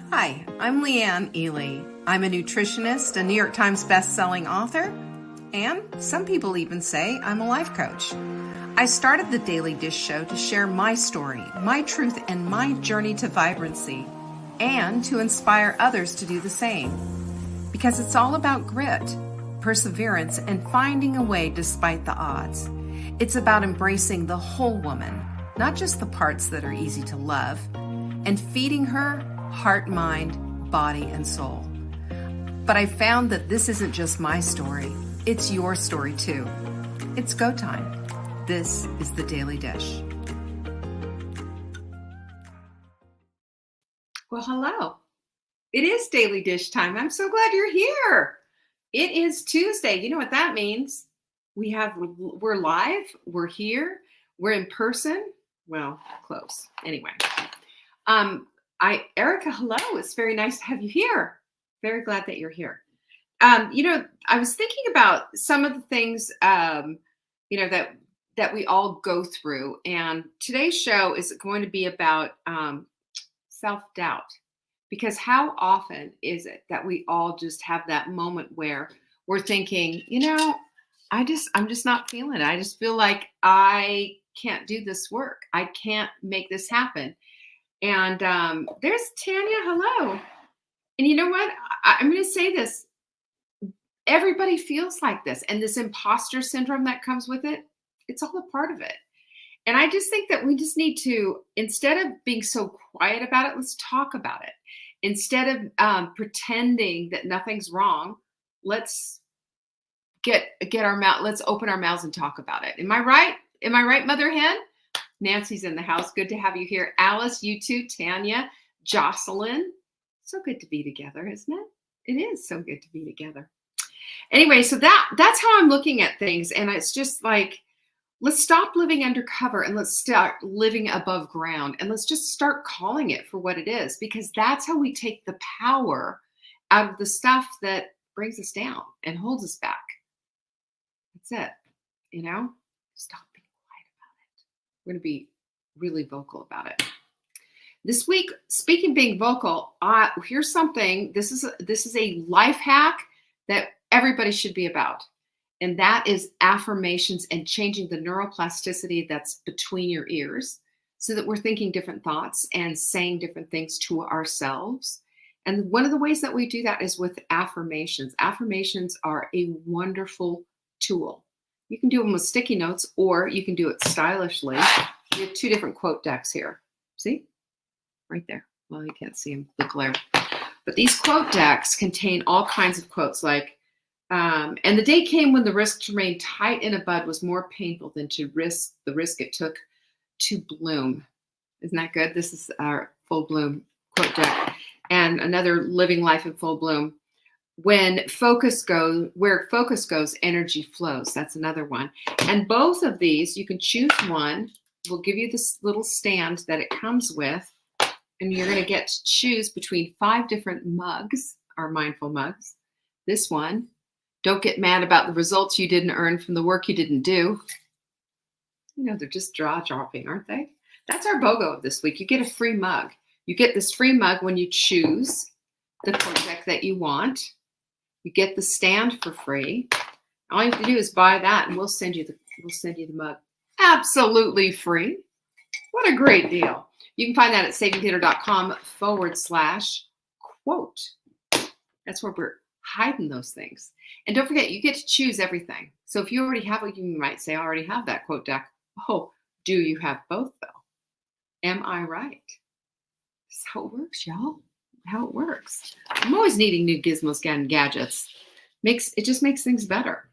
Hi, I'm Leanne Ely. I'm a nutritionist, a New York Times best-selling author, and some people even say I'm a life coach. I started the Daily Dish Show to share my story, my truth, and my journey to vibrancy, and to inspire others to do the same. Because it's all about grit, perseverance, and finding a way despite the odds. It's about embracing the whole woman, not just the parts that are easy to love, and feeding her heart, mind, body, and soul. But I found that this isn't just my story, it's your story too. It's go time. This is the Daily Dish. Well, hello. It is Daily Dish time. I'm so glad you're here. It is Tuesday. You know what that means? We're live, we're here, we're in person. Well, close. Anyway. Erica, hello. It's very nice to have you here. Very glad that you're here. I was thinking about some of the things, that we all go through. And today's show is going to be about self-doubt. Because how often is it that we all just have that moment where we're thinking, I'm just not feeling it. I just feel like I can't do this work. I can't make this happen. And there's Tanya. Hello. And you know what? I'm going to say this. Everybody feels like this. And this imposter syndrome that comes with it, it's all a part of it. And I just think that we just need to, instead of being so quiet about it, let's talk about it. Instead of pretending that nothing's wrong, let's let's open our mouths and talk about it. Am I right? Am I right, Mother Hen? Nancy's in the house. Good to have you here. Alice, you too. Tanya, Jocelyn. So good to be together, isn't it? It is so good to be together. Anyway, so that's how I'm looking at things. And it's just like, let's stop living undercover and let's start living above ground. And let's just start calling it for what it is, because that's how we take the power out of the stuff that brings us down and holds us back. That's it. Stop. We're going to be really vocal about it. This week, speaking of being vocal, here's something. This is a life hack that everybody should be about. And that is affirmations and changing the neuroplasticity that's between your ears so that we're thinking different thoughts and saying different things to ourselves. And one of the ways that we do that is with affirmations. Affirmations are a wonderful tool. You can do them with sticky notes, or you can do it stylishly. We have two different quote decks here. See? Right there. Well, you can't see them, the glare. But these quote decks contain all kinds of quotes like, and the day came when the risk to remain tight in a bud was more painful than the risk it took to bloom. Isn't that good? This is our full bloom quote deck. And another, living life in full bloom. Where focus goes, energy flows. That's another one. And both of these, you can choose one. We'll give you this little stand that it comes with, and you're going to get to choose between 5 different mugs, our mindful mugs. This one, don't get mad about the results you didn't earn from the work you didn't do. They're just jaw-dropping, aren't they? That's our BOGO of this week. You get a free mug. You get this free mug when you choose the quote deck that you want. You get the stand for free. All you have to do is buy that, and we'll send you the mug absolutely free. What a great deal! You can find that at savingtheater.com/quote. That's where we're hiding those things. And don't forget, you get to choose everything. So if you already have it, you might say, I already have that quote deck. Oh, do you have both though? Am I right? That's how it works, y'all. How it works. I'm always needing new gizmos and gadgets. It just makes things better.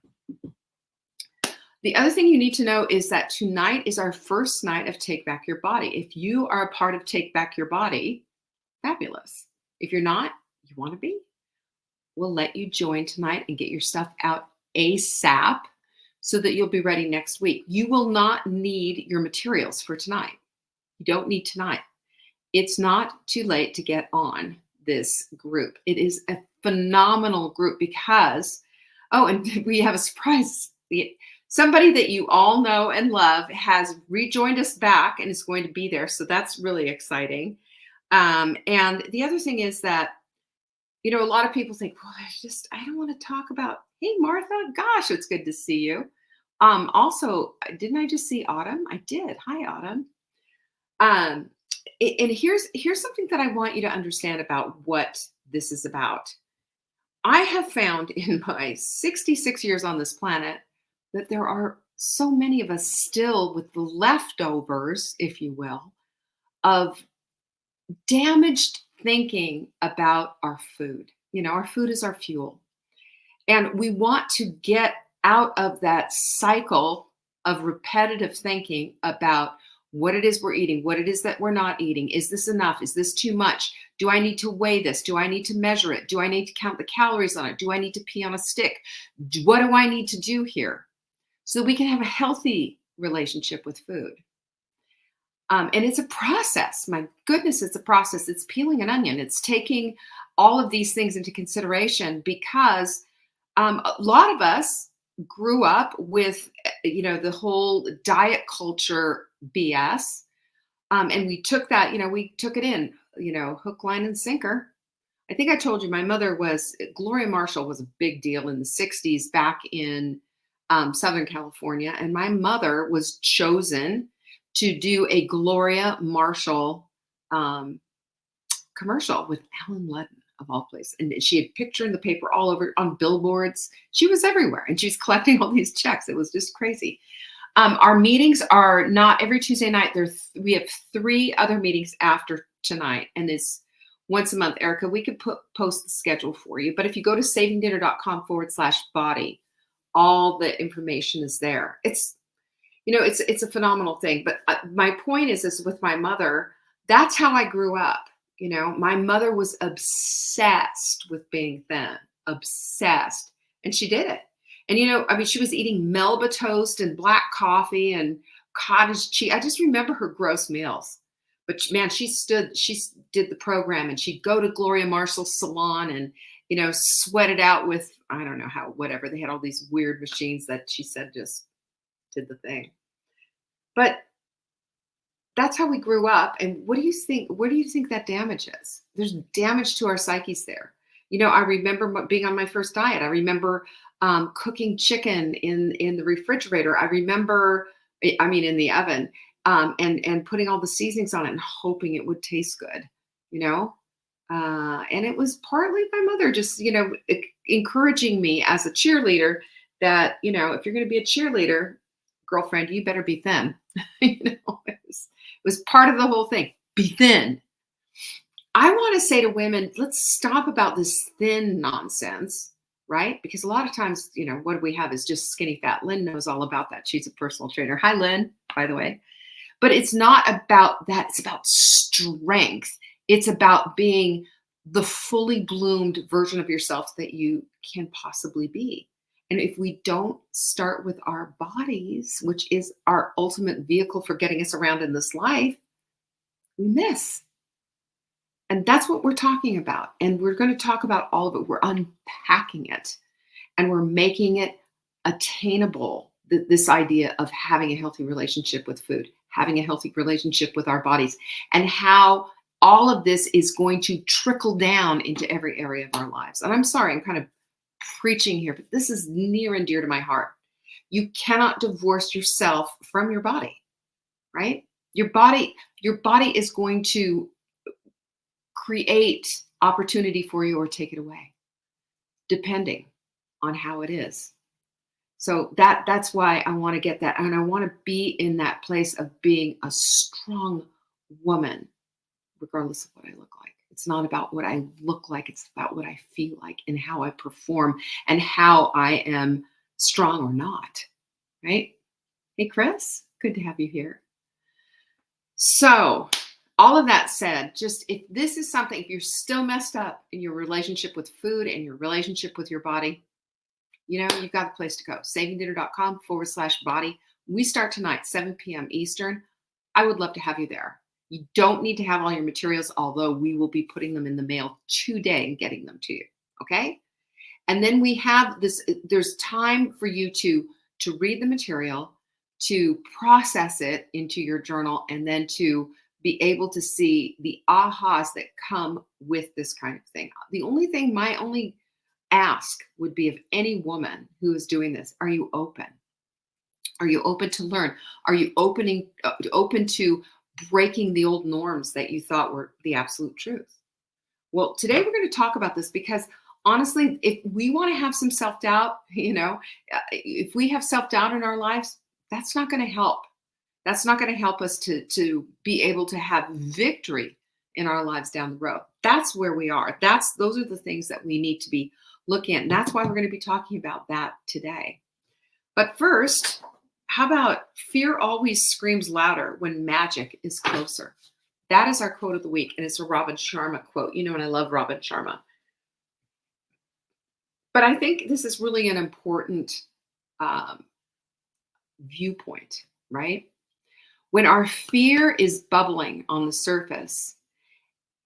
The other thing you need to know is that tonight is our first night of Take Back Your Body. If you are a part of Take Back Your Body, fabulous. If you're not, you want to be, we'll let you join tonight and get your stuff out ASAP so that you'll be ready next week. You will not need your materials for tonight. You don't need tonight. It's not too late to get on this group. It is a phenomenal group because, and we have a surprise. Somebody that you all know and love has rejoined us back and is going to be there. So that's really exciting. And the other thing is that, a lot of people think, well, I don't want to talk about, hey, Martha, gosh, it's good to see you. Also, didn't I just see Autumn? I did. Hi, Autumn. Um, and here's something that I want you to understand about what this is about. I have found in my 66 years on this planet that there are so many of us still with the leftovers, if you will, of damaged thinking about our food. Our food is our fuel. And we want to get out of that cycle of repetitive thinking about what it is we're eating, what it is that we're not eating. Is this enough? Is this too much? Do I need to weigh this? Do I need to measure it? Do I need to count the calories on it? Do I need to pee on a stick? What do I need to do here so that we can have a healthy relationship with food? And it's a process. My goodness, it's a process. It's peeling an onion. It's taking all of these things into consideration because a lot of us grew up with, the whole diet culture BS. And we took that, we took it in, hook, line, and sinker. I think I told you my mother Gloria Marshall was a big deal in the 60s back in Southern California. And my mother was chosen to do a Gloria Marshall commercial with Alan Ludden, of all places. And she had picture in the paper all over on billboards. She was everywhere and she was collecting all these checks. It was just crazy. Our meetings are not every Tuesday night. We have 3 other meetings after tonight, and it's once a month. Erica, we could post the schedule for you. But if you go to savingdinner.com/body, all the information is there. It's a phenomenal thing. But my point is with my mother, that's how I grew up. My mother was obsessed with being thin, obsessed, and she did it. And she was eating Melba toast and black coffee and cottage cheese. I just remember her gross meals. But man, she did the program, and she'd go to Gloria Marshall's salon and, sweat it out with, I don't know how, whatever. They had all these weird machines that she said just did the thing. But that's how we grew up. And what do you think? Where do you think that damage is? There's damage to our psyches there. I remember being on my first diet. I remember cooking chicken in the refrigerator. I remember, in the oven, and putting all the seasonings on it and hoping it would taste good, and it was partly my mother just, encouraging me as a cheerleader that, if you're going to be a cheerleader, girlfriend, you better be thin. It was part of the whole thing. Be thin. I want to say to women, let's stop about this thin nonsense, right? Because a lot of times, what we have is just skinny fat. Lynn knows all about that. She's a personal trainer. Hi, Lynn, by the way. But it's not about that. It's about strength. It's about being the fully bloomed version of yourself that you can possibly be. And if we don't start with our bodies, which is our ultimate vehicle for getting us around in this life, we miss. And that's what we're talking about. And we're going to talk about all of it. We're unpacking it and we're making it attainable. This idea of having a healthy relationship with food, having a healthy relationship with our bodies, and how all of this is going to trickle down into every area of our lives. And I'm sorry, I'm kind of preaching here, but this is near and dear to my heart. You cannot divorce yourself from your body, right? Your body is going to create opportunity for you or take it away, depending on how it is. So that's why I want to get that. And I want to be in that place of being a strong woman, regardless of what I look like. It's not about what I look like. It's about what I feel like and how I perform and how I am strong or not, right? Hey, Chris, good to have you here. So all of that said, just if this is something, if you're still messed up in your relationship with food and your relationship with your body, you've got a place to go. savingdinner.com/body. We start tonight, 7 p.m. Eastern. I would love to have you there. You don't need to have all your materials, although we will be putting them in the mail today and getting them to you. Okay. And then we have this, there's time for you to read the material, to process it into your journal, and then to be able to see the ahas that come with this kind of thing. My only ask would be of any woman who is doing this, are you open? Are you open to learn? Are you open to breaking the old norms that you thought were the absolute truth? Well, today we're going to talk about this because honestly, if we want to have some self doubt, if we have self doubt in our lives, that's not going to help. That's not going to help us to be able to have victory in our lives down the road. That's where we are. Those are the things that we need to be looking at. And that's why we're going to be talking about that today. But first, how about fear always screams louder when magic is closer? That is our quote of the week, and it's a Robin Sharma quote. And I love Robin Sharma. But I think this is really an important viewpoint, right? When our fear is bubbling on the surface,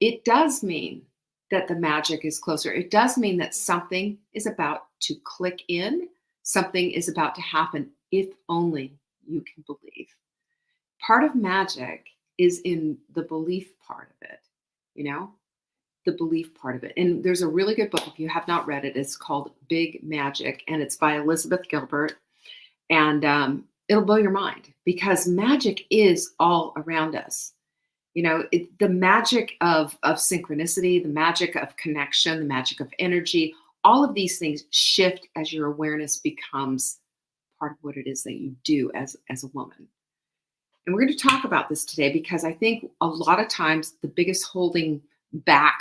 it does mean that the magic is closer. It does mean that something is about to click in, something is about to happen, if only you can believe. Part of magic is in the belief part of it, the belief part of it. And there's a really good book, if you have not read it, it's called Big Magic, and it's by Elizabeth Gilbert. And it'll blow your mind because magic is all around us. The magic of synchronicity, the magic of connection, the magic of energy, all of these things shift as your awareness becomes part of what it is that you do as a woman. And we're going to talk about this today because I think a lot of times the biggest holding back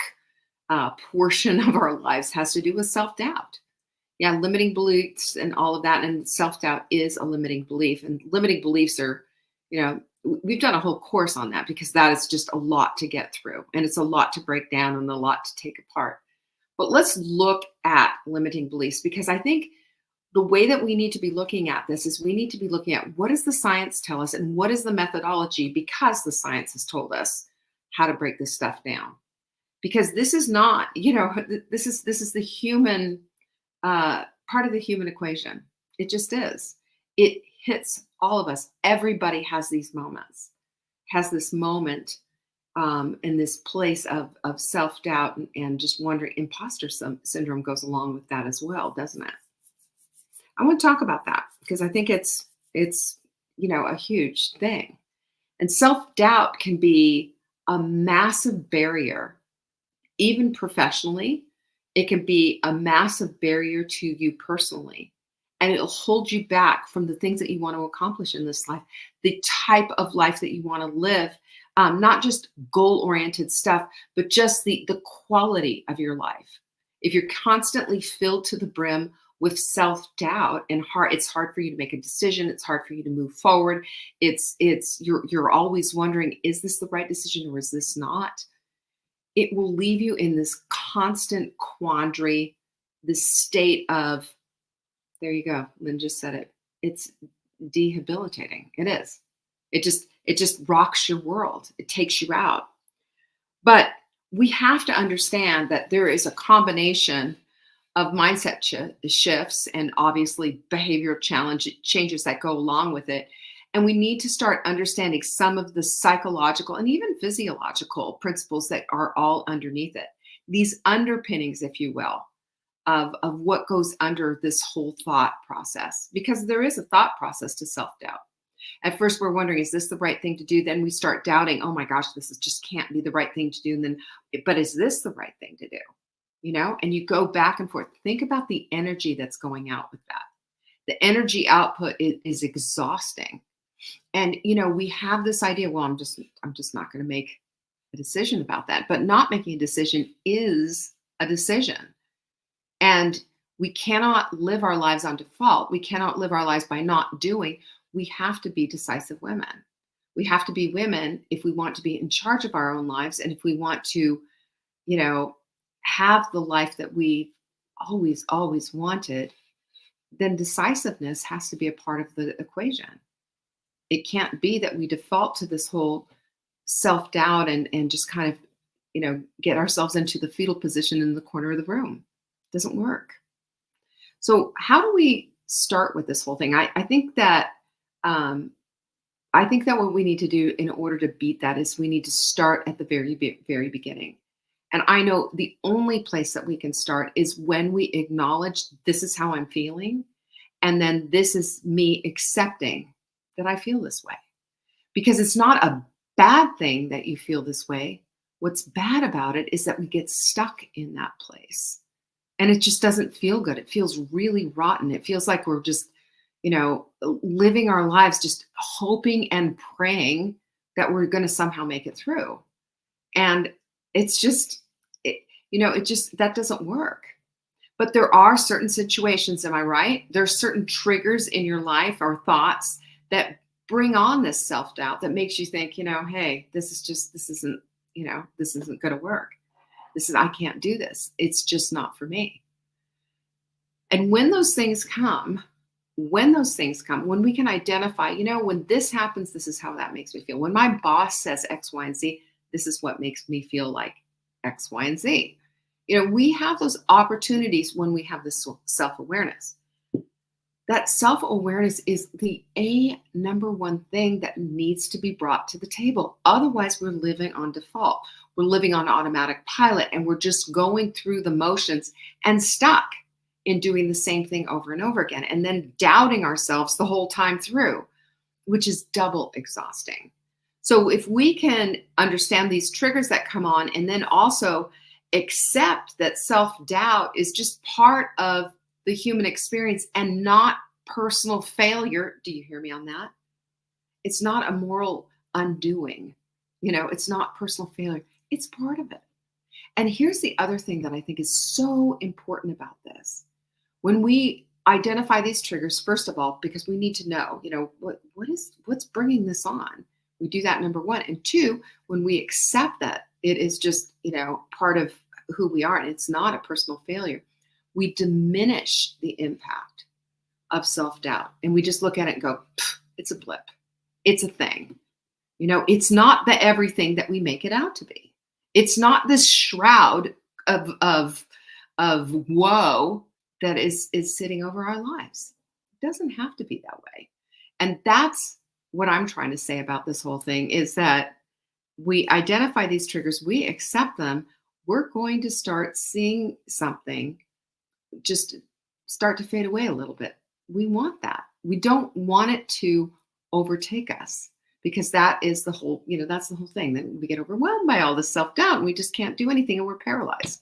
portion of our lives has to do with self-doubt. Yeah, limiting beliefs and all of that. And self-doubt is a limiting belief. And limiting beliefs are, we've done a whole course on that because that is just a lot to get through. And it's a lot to break down and a lot to take apart. But let's look at limiting beliefs because I think the way that we need to be looking at this is we need to be looking at what does the science tell us and what is the methodology, because the science has told us how to break this stuff down. Because this is not, this is the human part of the human equation. It just is. It hits all of us. Everybody has these moments, has this moment in this place of self-doubt and just wondering. Imposter syndrome goes along with that as well, doesn't it? I want to talk about that because I think it's a huge thing. And self-doubt can be a massive barrier, even professionally. It can be a massive barrier to you personally, and it'll hold you back from the things that you want to accomplish in this life, the type of life that you want to live, not just goal-oriented stuff, but just the quality of your life. If you're constantly filled to the brim with self-doubt and it's hard for you to make a decision. It's hard for you to move forward. You're always wondering, is this the right decision or is this not? It will leave you in this constant quandary, this state of, there you go, Lynn just said it. It's debilitating. It is. It just rocks your world. It takes you out. But we have to understand that there is a combination of mindset shifts and obviously behavioral changes that go along with it. And we need to start understanding some of the psychological and even physiological principles that are all underneath it. These underpinnings, if you will, of what goes under this whole thought process. Because there is a thought process to self-doubt. At first, we're wondering, is this the right thing to do? Then we start doubting, oh my gosh, just can't be the right thing to do. And then, but is this the right thing to do? And you go back and forth. Think about the energy that's going out with that. The energy output is exhausting. And, we have this idea, well, I'm just not going to make a decision about that. But not making a decision is a decision. And we cannot live our lives on default. We cannot live our lives by not doing. We have to be decisive women. We have to be women if we want to be in charge of our own lives. And if we want to, have the life that we've always wanted, then decisiveness has to be a part of the equation. It can't be that we default to this whole self-doubt and just kind of, get ourselves into the fetal position in the corner of the room. It doesn't work. So how do we start with this whole thing? I think that I I think that what we need to do in order to beat that is we need to start at the very beginning. And I know the only place that we can start is when we acknowledge this is how I'm feeling. And then this is me accepting that I feel this way. Because it's not a bad thing that you feel this way. What's bad about it is that we get stuck in that place. And it just doesn't feel good. It feels really rotten. It feels like we're just, living our lives just hoping and praying that we're going to somehow make it through. And it's just, that doesn't work. But there are certain situations, am I right? There are certain triggers in your life or thoughts that bring on this self-doubt that makes you think, hey, this isn't going to work. I can't do this. It's just not for me. And when those things come, when we can identify, when this happens, this is how that makes me feel. When my boss says X, Y, and Z, this is what makes me feel like X, Y, and Z. We have those opportunities when we have this self-awareness. That self-awareness is the number one thing that needs to be brought to the table. Otherwise, we're living on default. We're living on automatic pilot, and we're just going through the motions and stuck in doing the same thing over and over again, and then doubting ourselves the whole time through, which is double exhausting. So if we can understand these triggers that come on, and then also accept that self-doubt is just part of the human experience and not personal failure. Do you hear me on that? It's not a moral undoing. It's not personal failure. It's part of it. And here's the other thing that I think is so important about this. When we identify these triggers, first of all, because we need to know, what's bringing this on? We do that, number one. And two, when we accept that it is just, part of who we are and it's not a personal failure, we diminish the impact of self-doubt. And we just look at it and go, it's a blip. It's a thing. It's not the everything that we make it out to be. It's not this shroud of woe that is sitting over our lives. It doesn't have to be that way. And that's what I'm trying to say about this whole thing, is that we identify these triggers, we accept them, we're going to start seeing something just start to fade away a little bit. We want that. We don't want it to overtake us, because that is the whole, that's the whole thing. Then we get overwhelmed by all this self-doubt and we just can't do anything and we're paralyzed.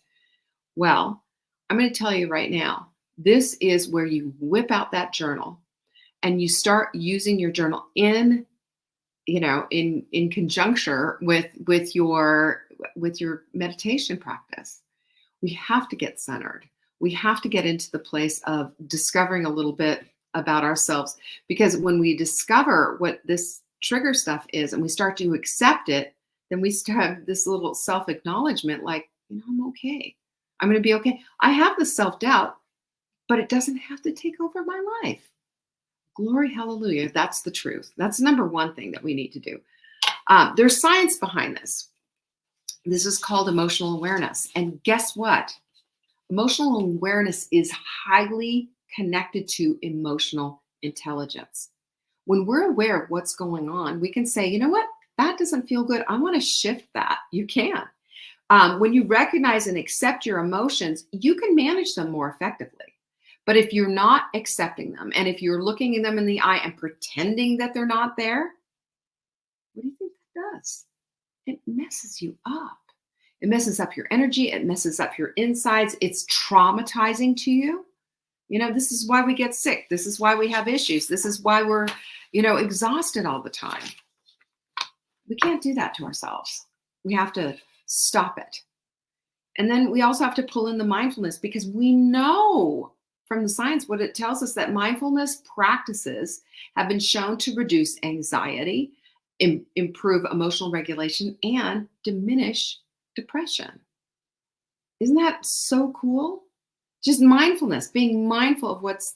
Well, I'm going to tell you right now, this is where you whip out that journal and you start using your journal in conjuncture with your meditation practice. We have to get centered. We have to get into the place of discovering a little bit about ourselves, because when we discover what this trigger stuff is and we start to accept it, then we start have this little self-acknowledgement, like, I'm okay. I'm going to be okay. I have the self-doubt, but it doesn't have to take over my life. Glory, hallelujah. That's the truth. That's number one thing that we need to do. There's science behind this. This is called emotional awareness. And guess what? Emotional awareness is highly connected to emotional intelligence. When we're aware of what's going on, we can say, you know what? That doesn't feel good. I want to shift that. You can. When you recognize and accept your emotions, you can manage them more effectively. But if you're not accepting them, and if you're looking at them in the eye and pretending that they're not there, what do you think that does? It messes you up. It messes up your energy. It messes up your insides. It's traumatizing to you. This is why we get sick. This is why we have issues. This is why we're, exhausted all the time. We can't do that to ourselves. We have to stop it. And then we also have to pull in the mindfulness, because we know from the science what it tells us, that mindfulness practices have been shown to reduce anxiety, improve emotional regulation, and diminish depression. Isn't that so cool? Just mindfulness, being mindful of what's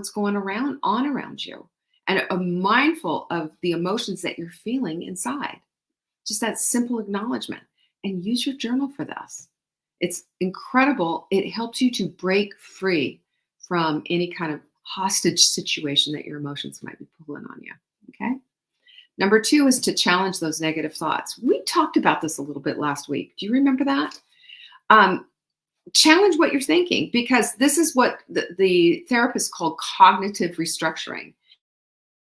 going on around you, and mindful of the emotions that you're feeling inside. Just that simple acknowledgement, and use your journal for this. It's incredible. It helps you to break free from any kind of hostage situation that your emotions might be pulling on you. Okay. Number two is to challenge those negative thoughts. We talked about this a little bit last week. Do you remember that? Um, Challenge what you're thinking, because this is what the therapist called cognitive restructuring.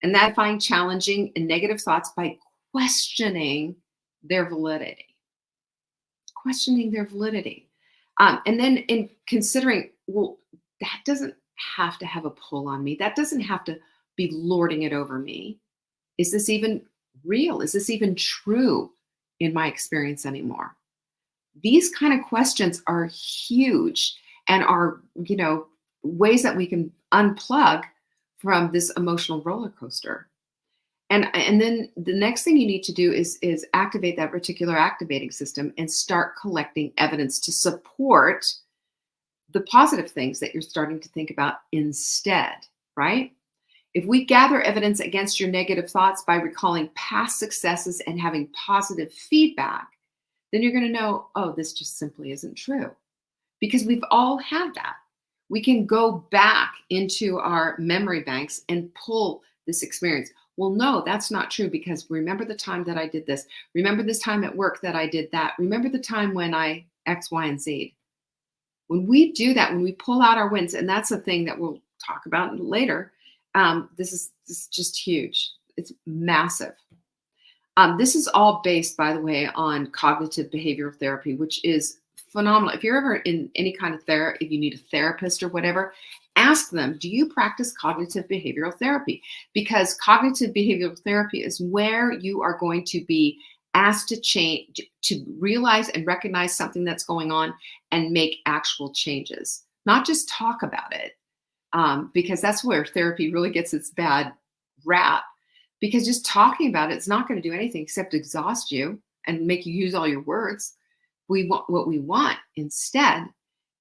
And that find challenging and negative thoughts by questioning their validity. Questioning their validity. And then in considering, well, that doesn't have to have a pull on me. That doesn't have to be lording it over me. Is this even real? Is this even true in my experience anymore? These kind of questions are huge and are, ways that we can unplug from this emotional roller coaster. And then the next thing you need to do is activate that reticular activating system and start collecting evidence to support the positive things that you're starting to think about instead, right? If we gather evidence against your negative thoughts by recalling past successes and having positive feedback, then you're going to know, oh, this just simply isn't true. Because we've all had that. We can go back into our memory banks and pull this experience. Well, no, that's not true, because remember the time that I did this. Remember this time at work that I did that. Remember the time when I X, Y, and Z. When we do that, when we pull out our wins, and that's a thing that we'll talk about later, this is just huge. It's massive. This is all based, by the way, on cognitive behavioral therapy, which is phenomenal. If you're ever in any kind of therapy, if you need a therapist or whatever, ask them, do you practice cognitive behavioral therapy? Because cognitive behavioral therapy is where you are going to be asked to change, to realize and recognize something that's going on and make actual changes, not just talk about it. Because that's where therapy really gets its bad rap. Because just talking about it's not going to do anything except exhaust you and make you use all your words. What we want instead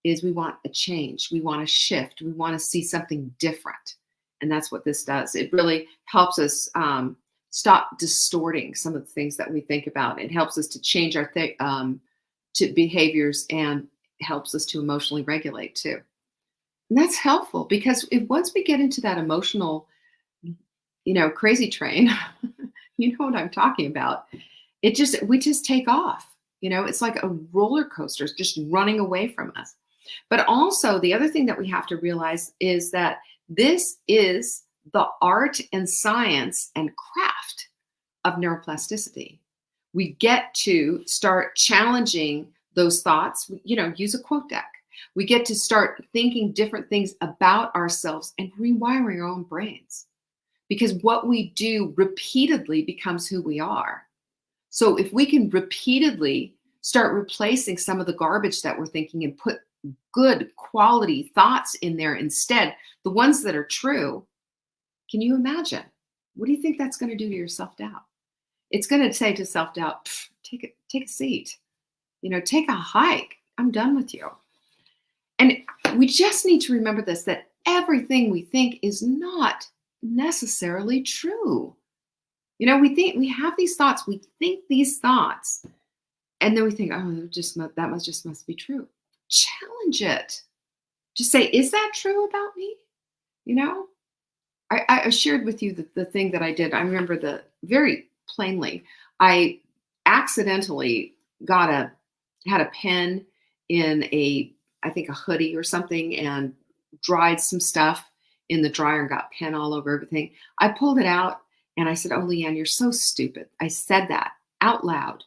is we want a change. We want a shift. We want to see something different. And that's what this does. It really helps us stop distorting some of the things that we think about. It helps us to change our to behaviors, and helps us to emotionally regulate too. And that's helpful, because once we get into that emotional, crazy train, you know what I'm talking about. We just take off. It's like a roller coaster, it's just running away from us. But also the other thing that we have to realize is that this is the art and science and craft of neuroplasticity. We get to start challenging those thoughts, use a quote deck. We get to start thinking different things about ourselves and rewiring our own brains. Because what we do repeatedly becomes who we are. So if we can repeatedly start replacing some of the garbage that we're thinking and put good quality thoughts in there instead, the ones that are true, can you imagine? What do you think that's going to do to your self-doubt? It's going to say to self-doubt, take a seat, take a hike. I'm done with you. And we just need to remember this, that everything we think is not necessarily true. We think we have these thoughts, we think these thoughts, and then we think, oh, that must be true. Challenge it. Just say, is that true about me? I shared with you the thing that I did. I remember very plainly. I accidentally had a pen in I think a hoodie or something, and dried some stuff in the dryer and got pen all over everything. I pulled it out and I said, oh, Leanne, you're so stupid. I said that out loud.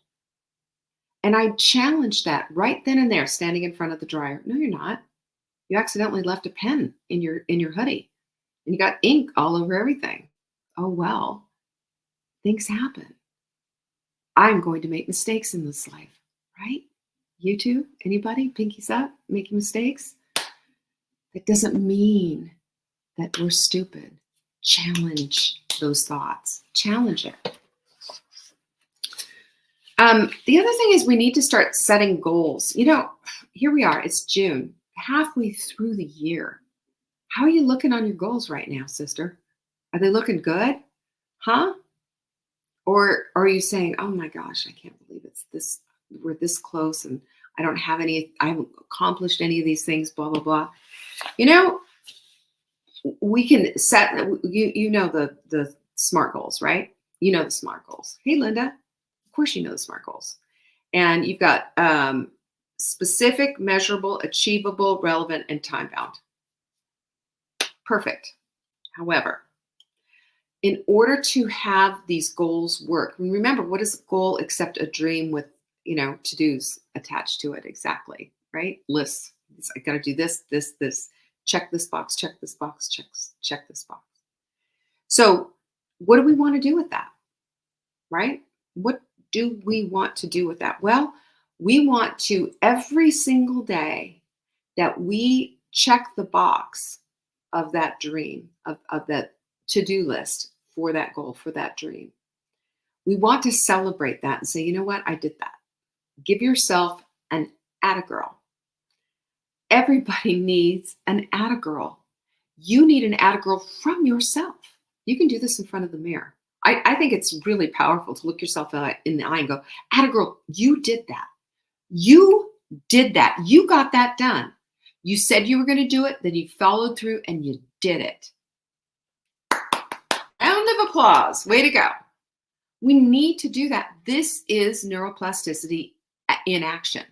And I challenged that right then and there, standing in front of the dryer. No, you're not. You accidentally left a pen in your hoodie, and you got ink all over everything. Oh, well, things happen. I'm going to make mistakes in this life, right? You too? Anybody? Pinkies up, making mistakes? That doesn't mean that we're stupid. Challenge those thoughts. Challenge it. The other thing is we need to start setting goals. Here we are. It's June, halfway through the year. How are you looking on your goals right now, sister? Are they looking good? Huh? Or are you saying, oh my gosh, I can't believe we're this close and I haven't accomplished any of these things, blah, blah, blah. We can set, the SMART goals, right? You know the SMART goals. Hey, Linda. Of course you know the SMART goals. And you've got specific, measurable, achievable, relevant, and time bound. Perfect. However, in order to have these goals work, and remember, what is a goal except a dream with, to-dos attached to it? Exactly, right? Lists. I got to do this, this, this. Check this box, check this box, check this box. So what do we want to do with that, right? What do we want to do with that? Well, we want to, every single day that we check the box of that dream, of that to-do list for that goal, for that dream, we want to celebrate that and say, you know what, I did that. Give yourself an atta-girl. Everybody needs an atta-girl. You need an atta-girl from yourself. You can do this in front of the mirror. I think it's really powerful to look yourself in the eye and go, atta-girl, you did that. You did that. You got that done. You said you were going to do it, then you followed through and you did it. Round of applause. Way to go. We need to do that. This is neuroplasticity in action.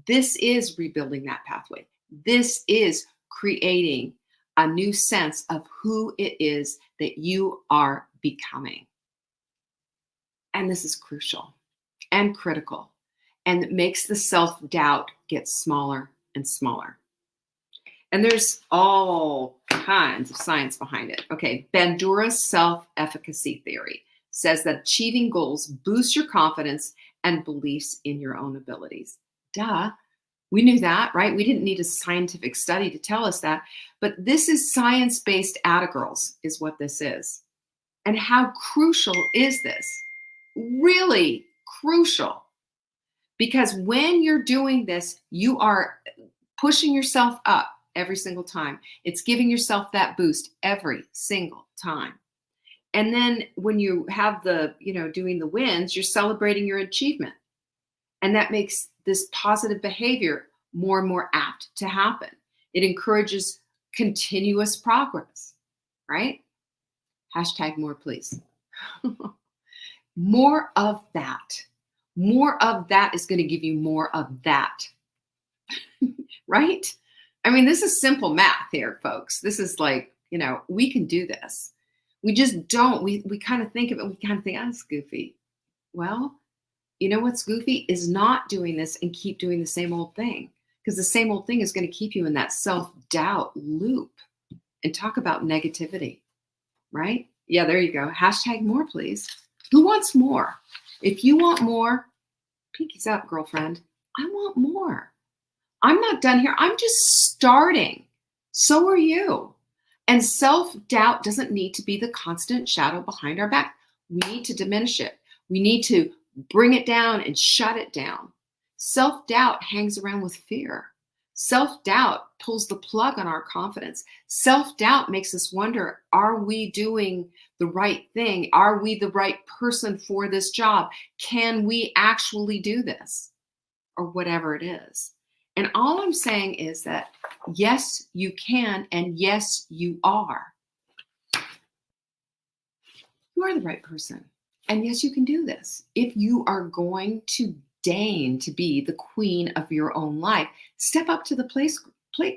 This is rebuilding that pathway. This is creating a new sense of who it is that you are becoming. And this is crucial and critical, and it makes the self-doubt get smaller and smaller. And there's all kinds of science behind it. Okay, Bandura's self-efficacy theory says that achieving goals boosts your confidence and beliefs in your own abilities. Duh. We knew that, right? We didn't need a scientific study to tell us that. But this is science-based atta-girls is what this is. And how crucial is this? Really crucial. Because when you're doing this, you are pushing yourself up every single time. It's giving yourself that boost every single time. And then when you have the, doing the wins, you're celebrating your achievement. And that makes this positive behavior more and more apt to happen. It encourages continuous progress, right? Hashtag more, please. More of that. More of that is going to give you more of that, right? I mean, this is simple math here, folks. This is like, we can do this. We just don't. We kind of think of it. We kind of think, oh, it's goofy. Well, you know what's goofy is not doing this and keep doing the same old thing, because the same old thing is going to keep you in that self-doubt loop. And talk about negativity, right? Yeah, there you go. Hashtag more, please. Who wants more? If you want more, pinkies up, girlfriend. I want more. I'm not done here. I'm just starting. So are you. And self-doubt doesn't need to be the constant shadow behind our back. We need to diminish it. We need to bring it down and shut it down. Self-doubt hangs around with fear. Self-doubt pulls the plug on our confidence. Self-doubt makes us wonder, are we doing the right thing? Are we the right person for this job? Can we actually do this? Or whatever it is. And all I'm saying is that, yes, you can, and yes, you are. You are the right person. And yes, you can do this. If you are going to deign to be the queen of your own life, step up to the plate,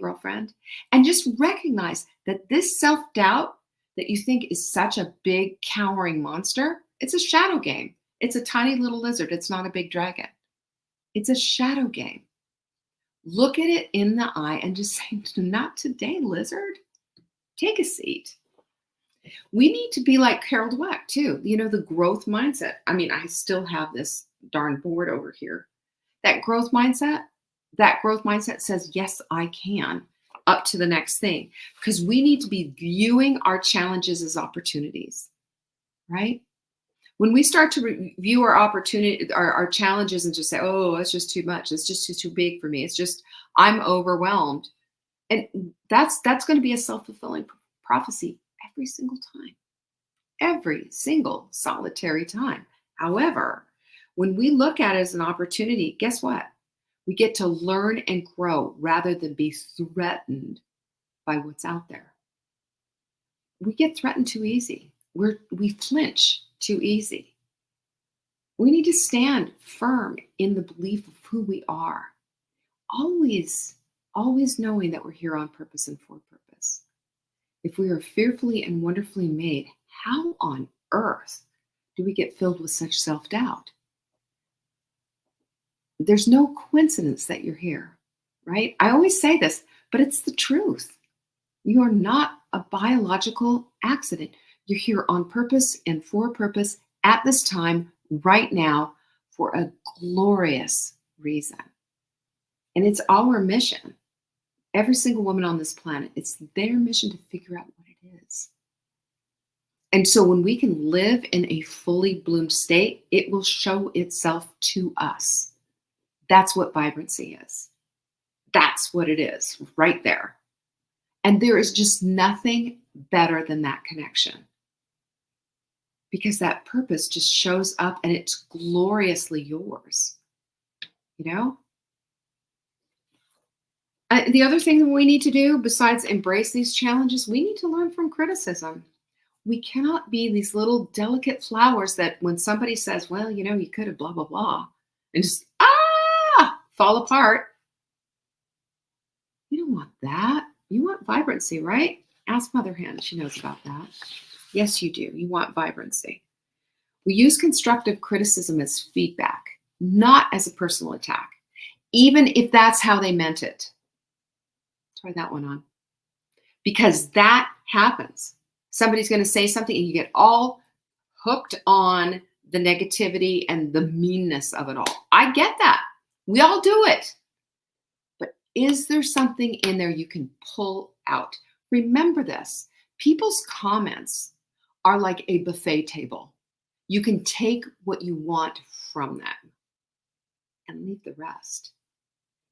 girlfriend, and just recognize that this self-doubt that you think is such a big, cowering monster, it's a shadow game. It's a tiny little lizard. It's not a big dragon. It's a shadow game. Look at it in the eye and just say, not today, lizard. Take a seat. We need to be like Carol Dweck too. The growth mindset. I mean, I still have this darn board over here. That growth mindset says, yes, I can, up to the next thing. Because we need to be viewing our challenges as opportunities, right? When we start to review our opportunity, our challenges, and just say, oh, that's just too much. It's just too big for me. It's just, I'm overwhelmed. And that's going to be a self-fulfilling prophecy every single time. Every single solitary time. However, when we look at it as an opportunity, guess what? We get to learn and grow rather than be threatened by what's out there. We get threatened too easy. We flinch too easy. We need to stand firm in the belief of who we are. Always, always knowing that we're here on purpose and for purpose. If we are fearfully and wonderfully made, how on earth do we get filled with such self-doubt? There's no coincidence that you're here, right? I always say this, but it's the truth. You are not a biological accident. You're here on purpose and for purpose at this time, right now, for a glorious reason. And it's our mission. Every single woman on this planet, it's their mission to figure out what it is. And so when we can live in a fully bloomed state, it will show itself to us. That's what vibrancy is. That's what it is, right there. And there is just nothing better than that connection. Because that purpose just shows up and it's gloriously yours. You know? The other thing that we need to do, besides embrace these challenges, we need to learn from criticism. We cannot be these little delicate flowers that when somebody says, well, you know, you could have blah, blah, blah, and just, fall apart. You don't want that. You want vibrancy, right? Ask Mother Hen. She knows about that. Yes, you do. You want vibrancy. We use constructive criticism as feedback, not as a personal attack, even if that's how they meant it. Try that one on. Because that happens. Somebody's going to say something and you get all hooked on the negativity and the meanness of it all. I get that. We all do it. But is there something in there you can pull out? Remember this. People's comments are like a buffet table. You can take what you want from them and leave the rest.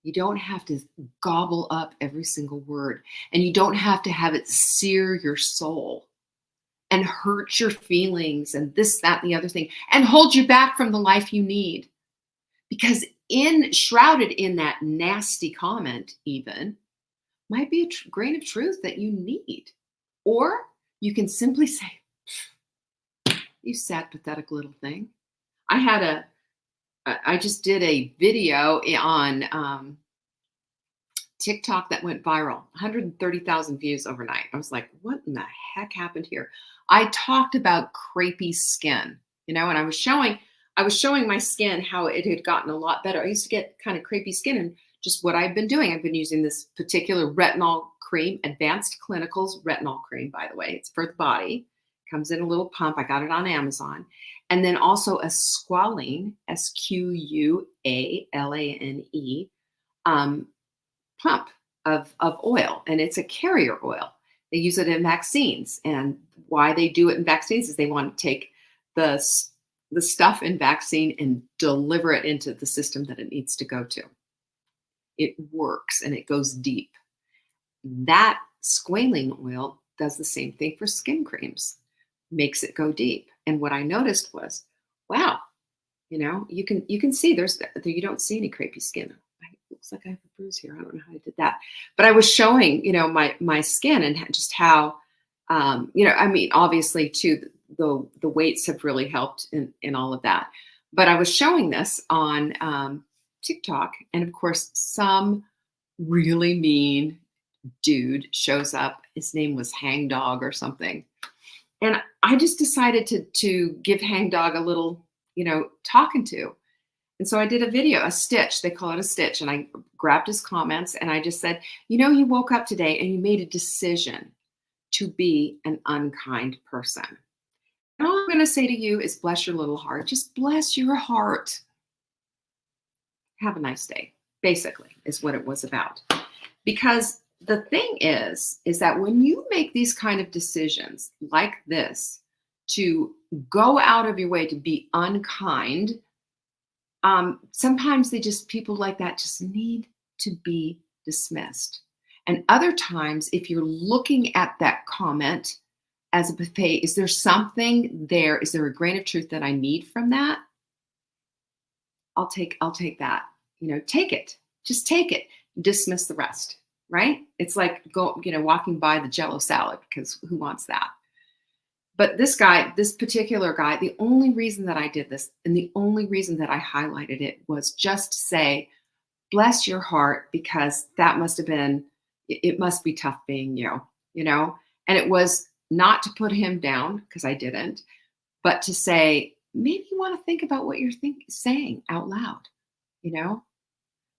You don't have to gobble up every single word, and you don't have to have it sear your soul and hurt your feelings and this, that, and the other thing, and hold you back from the life you need. Because shrouded in that nasty comment even might be a grain of truth that you need. Or you can simply say, you sad, pathetic little thing. I just did a video on TikTok that went viral, 130,000 views overnight. I was like, what in the heck happened here? I talked about crepey skin, and I was showing my skin, how it had gotten a lot better. I used to get kind of crepey skin, and just what I've been doing. I've been using this particular retinol cream, Advanced Clinicals retinol cream, by the way. It's for the body. Comes in a little pump. I got it on Amazon. And then also a squalane, Squalane, pump of oil. And it's a carrier oil. They use it in vaccines. And why they do it in vaccines is they want to take the stuff in vaccine and deliver it into the system that it needs to go to. It works and it goes deep. That squalane oil does the same thing for skin creams. Makes it go deep. And what I noticed was, wow, you can see you don't see any crepey skin. It looks like I have a bruise here. I don't know how I did that. But I was showing, my skin and just how, obviously too, the weights have really helped in all of that. But I was showing this on TikTok, and of course, some really mean dude shows up. His name was Hangdog or something. And I just decided to give Hangdog a little, talking to. And so I did a video, a stitch. They call it a stitch. And I grabbed his comments and I just said, you woke up today and you made a decision to be an unkind person. And all I'm going to say to you is bless your little heart. Just bless your heart. Have a nice day, basically, is what it was about. Because the thing is that when you make these kind of decisions like this, to go out of your way to be unkind, sometimes people like that just need to be dismissed. And other times, if you're looking at that comment as a buffet, is there something there? Is there a grain of truth that I need from that? I'll take that. Take it. Just take it. Dismiss the rest. Right? It's like walking by the Jell-O salad, because who wants that? But this particular guy, the only reason that I did this and the only reason that I highlighted it was just to say, bless your heart, because that must have been, it must be tough being you know? And it was not to put him down, because I didn't, but to say, maybe you want to think about what you're saying out loud, you know?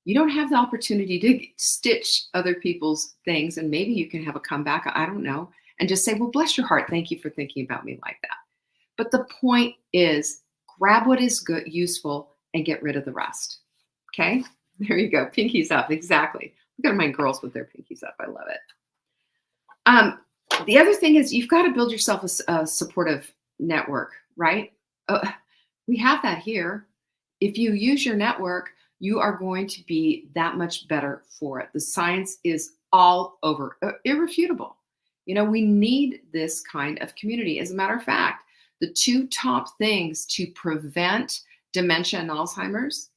You don't have the opportunity to stitch other people's things, and maybe you can have a comeback, I don't know, and just say, well, bless your heart, thank you for thinking about me like that. But the point is, grab what is good, useful, and get rid of the rest. Okay? There you go. Pinkies up. Exactly. Look at my girls with their pinkies up. I love it. The other thing is, you've got to build yourself a supportive network, right? We have that here. If you use your network, you are going to be that much better for it. The science is all over, irrefutable. You know, we need this kind of community. As a matter of fact, the two top things to prevent dementia and Alzheimer's: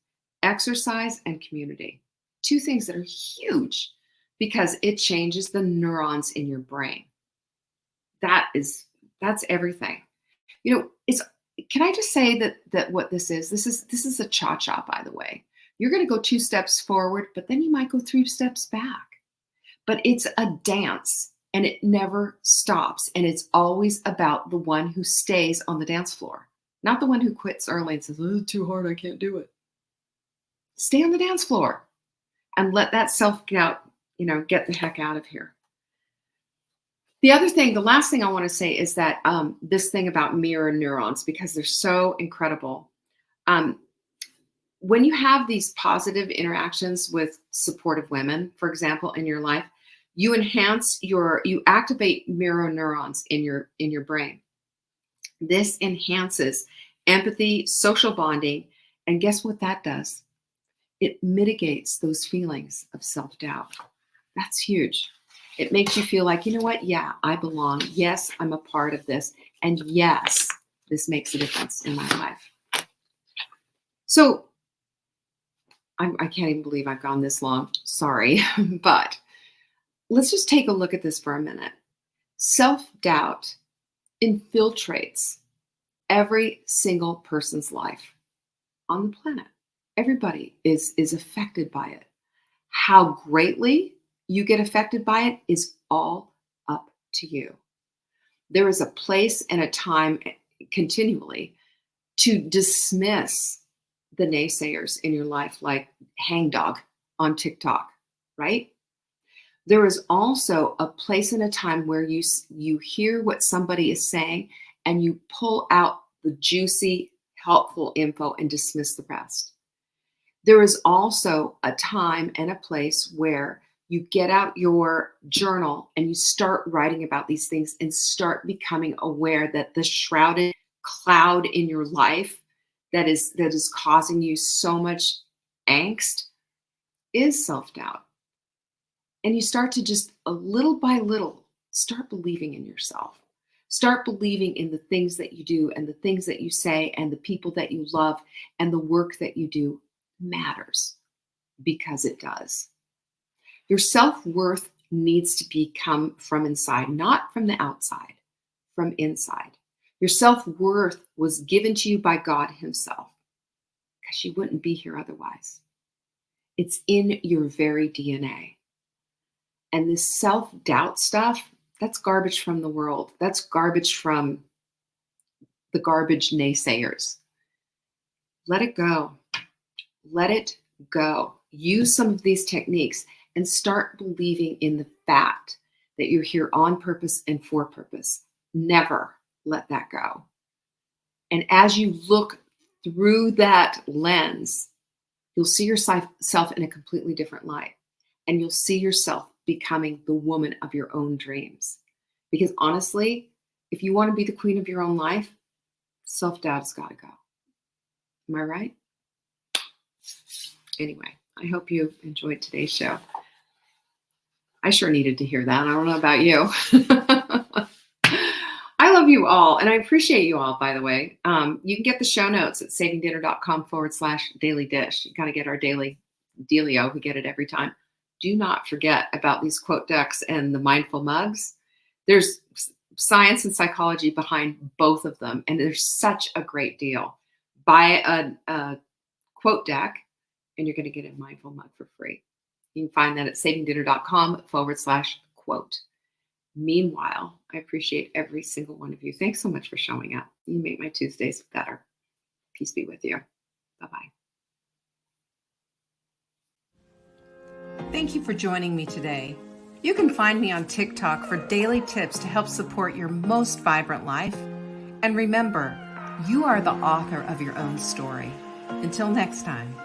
exercise and community. Two things that are huge because it changes the neurons in your brain. That's everything. You know, can I just say that what this is a cha-cha, by the way. You're going to go 2 steps forward, but then you might go 3 steps back. But it's a dance, and it never stops. And it's always about the one who stays on the dance floor, not the one who quits early and says, oh, it's too hard, I can't do it. Stay on the dance floor and let that self-doubt, get the heck out of here. The last thing I want to say is that this thing about mirror neurons, because they're so incredible. When you have these positive interactions with supportive women, for example, in your life, you activate mirror neurons in your brain. This enhances empathy, social bonding, and guess what that does? It mitigates those feelings of self-doubt. That's huge. It makes you feel like, you know what? Yeah, I belong. Yes, I'm a part of this. And yes, this makes a difference in my life. So I can't even believe I've gone this long. Sorry, but let's just take a look at this for a minute. Self-doubt infiltrates every single person's life on the planet. Everybody is affected by it. How greatly you get affected by it is all up to you. There is a place and a time continually to dismiss the naysayers in your life, like Hangdog on TikTok, right? There is also a place and a time where you hear what somebody is saying and you pull out the juicy, helpful info and dismiss the rest. There is also a time and a place where you get out your journal and you start writing about these things and start becoming aware that the shrouded cloud in your life that is causing you so much angst is self-doubt. And you start to just a little by little start believing in yourself. Start believing in the things that you do and the things that you say and the people that you love and the work that you do matters, because it does. Your self-worth needs to come from inside, not from the outside, from inside. Your self-worth was given to you by God himself, because you wouldn't be here otherwise. It's in your very DNA. And this self-doubt stuff, that's garbage from the world. That's garbage from the garbage naysayers. Let it go. Let it go. Use some of these techniques and start believing in the fact that you're here on purpose and for purpose. Never let that go. And as you look through that lens, you'll see yourself in a completely different light. And you'll see yourself becoming the woman of your own dreams. Because honestly, if you want to be the queen of your own life, self-doubt has got to go. Am I right? Anyway, I hope you enjoyed today's show. I sure needed to hear that. I don't know about you. I love you all, and I appreciate you all, by the way. You can get the show notes at savingdinner.com/daily dish. You got to get our daily dealio. We get it every time. Do not forget about these quote decks and the mindful mugs. There's science and psychology behind both of them, and there's such a great deal. Buy a quote deck, and you're going to get a mindful mug for free. You can find that at savingdinner.com/quote. Meanwhile, I appreciate every single one of you. Thanks so much for showing up. You make my Tuesdays better. Peace be with you. Bye-bye. Thank you for joining me today. You can find me on TikTok for daily tips to help support your most vibrant life. And remember, you are the author of your own story. Until next time.